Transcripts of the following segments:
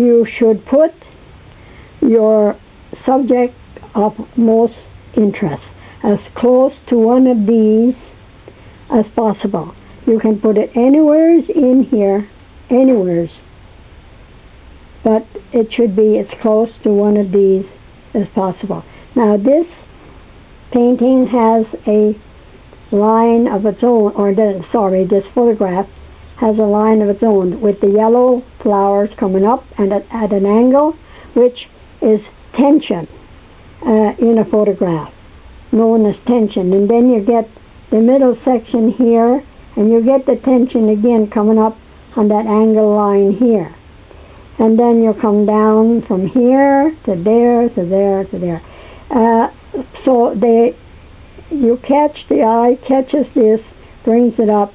you should put your subject of most interest as close to one of these as possible. You can put it anywheres in here, anywheres, but it should be as close to one of these as possible. Now this painting has a line of its own, this photograph has a line of its own with the yellow flowers coming up and at an angle, which is tension in a photograph, known as tension. And then you get the middle section here, and you get the tension again coming up on that angle line here. And then you come down from here to there, to there, to there. So you catch, the eye catches this, brings it up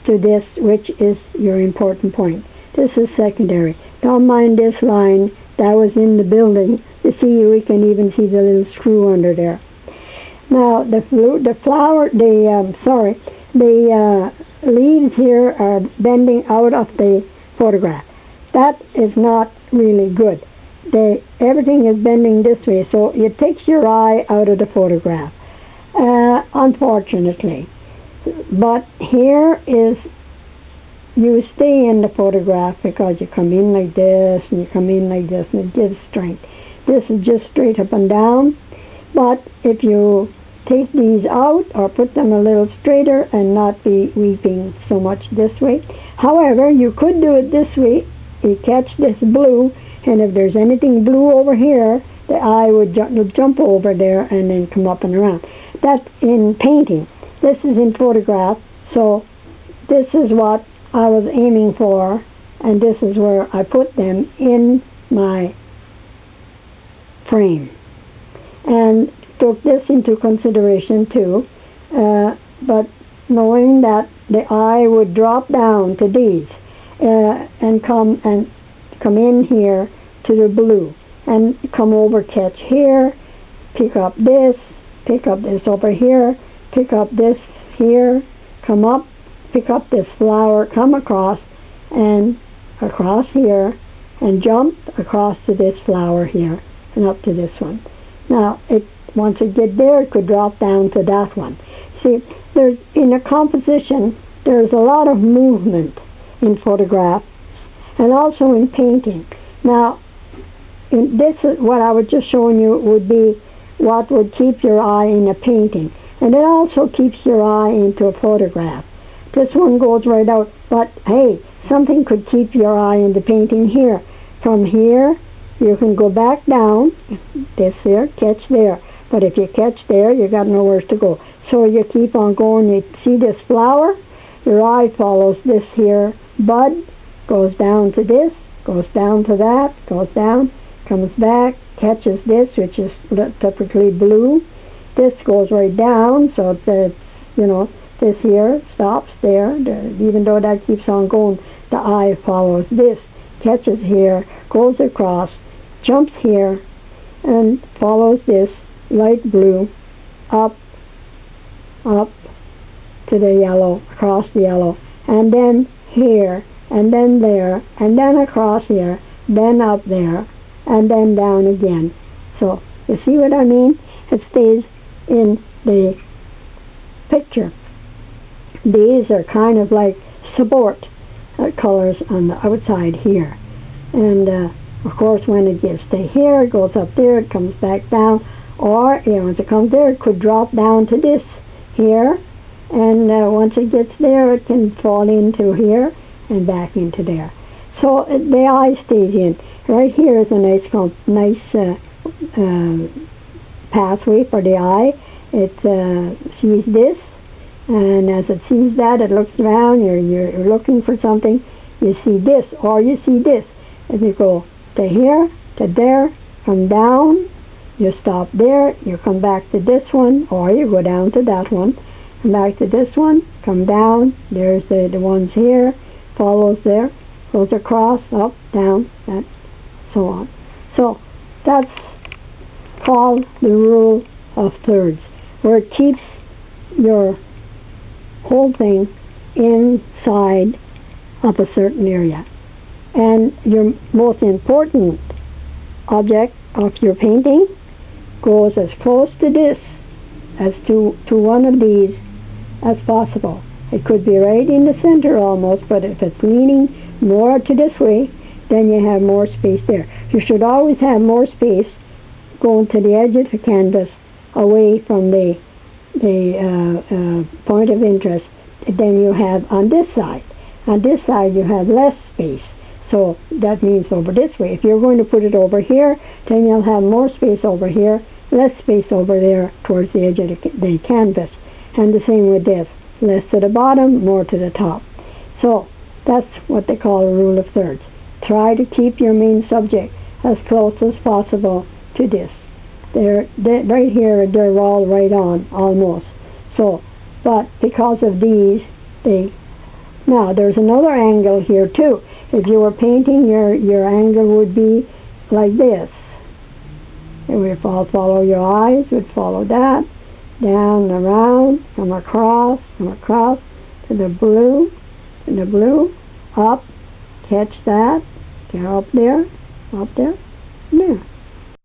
to this, which is your important point. This is secondary. Don't mind this line that was in the building. You see, we can even see the little screw under there. Now the leaves here are bending out of the photograph. That is not really good. Everything is bending this way, so it takes your eye out of the photograph, unfortunately. But here is, you stay in the photograph because you come in like this and you come in like this, and it gives strength. This is just straight up and down, but if you take these out or put them a little straighter and not be weeping so much this way. However, you could do it this way. You catch this blue, and if there's anything blue over here, the eye would jump over there and then come up and around. That's in painting. This is in photograph, so this is what I was aiming for, and this is where I put them in my frame. And took this into consideration too, but knowing that the eye would drop down to these and come in here to the blue and come over, catch here, pick up this over here, pick up this here, come up, pick up this flower, come across and across here, and jump across to this flower here and up to this one. Now once it gets there, it could drop down to that one. See, in a composition, there's a lot of movement in photographs and also in painting. Now, this is what I was just showing you would be what would keep your eye in a painting. And it also keeps your eye into a photograph. This one goes right out, but hey, something could keep your eye in the painting here. From here, you can go back down, this here, catch there. But if you catch there, you got nowhere to go. So you keep on going. You see this flower? Your eye follows this here bud, goes down to this, goes down to that, goes down, comes back, catches this, which is typically blue. This goes right down, so it's this here stops there. Even though that keeps on going, the eye follows this, catches here, goes across, jumps here, and follows this light blue up to the yellow, across the yellow, and then here, and then there, and then across here, then up there, and then down again. So you see what I mean? It stays in the picture. These are kind of like support colors on the outside here, and of course when it gets to here, it goes up there, it comes back down. Or, once it comes there, it could drop down to this here, and once it gets there, it can fall into here and back into there. So the eye stays in. Right here is a nice pathway for the eye. It sees this, and as it sees that, it looks around. You're looking for something. You see this, or you see this. If you go to here, to there, come down, you stop there, you come back to this one, or you go down to that one, come back to this one, come down, there's the ones here, follows there, goes across, up, down, and so on. So that's called the rule of thirds, where it keeps your whole thing inside of a certain area. And your most important object of your painting goes as close to this as to one of these as possible. It could be right in the center almost, but if it's leaning more to this way, then you have more space there. You should always have more space going to the edge of the canvas away from the point of interest than you have on this side. On this side you have less space. So that means over this way. If you're going to put it over here, then you'll have more space over here, less space over there towards the edge of the canvas. And the same with this. Less to the bottom, more to the top. So that's what they call a rule of thirds. Try to keep your main subject as close as possible to this. They're right here, they're all right on, almost. So, but because of these, now there's another angle here too. If you were painting, your angle would be like this. It would follow your eyes, would follow that, down, around, come across to the blue, up, catch that, get up there, there.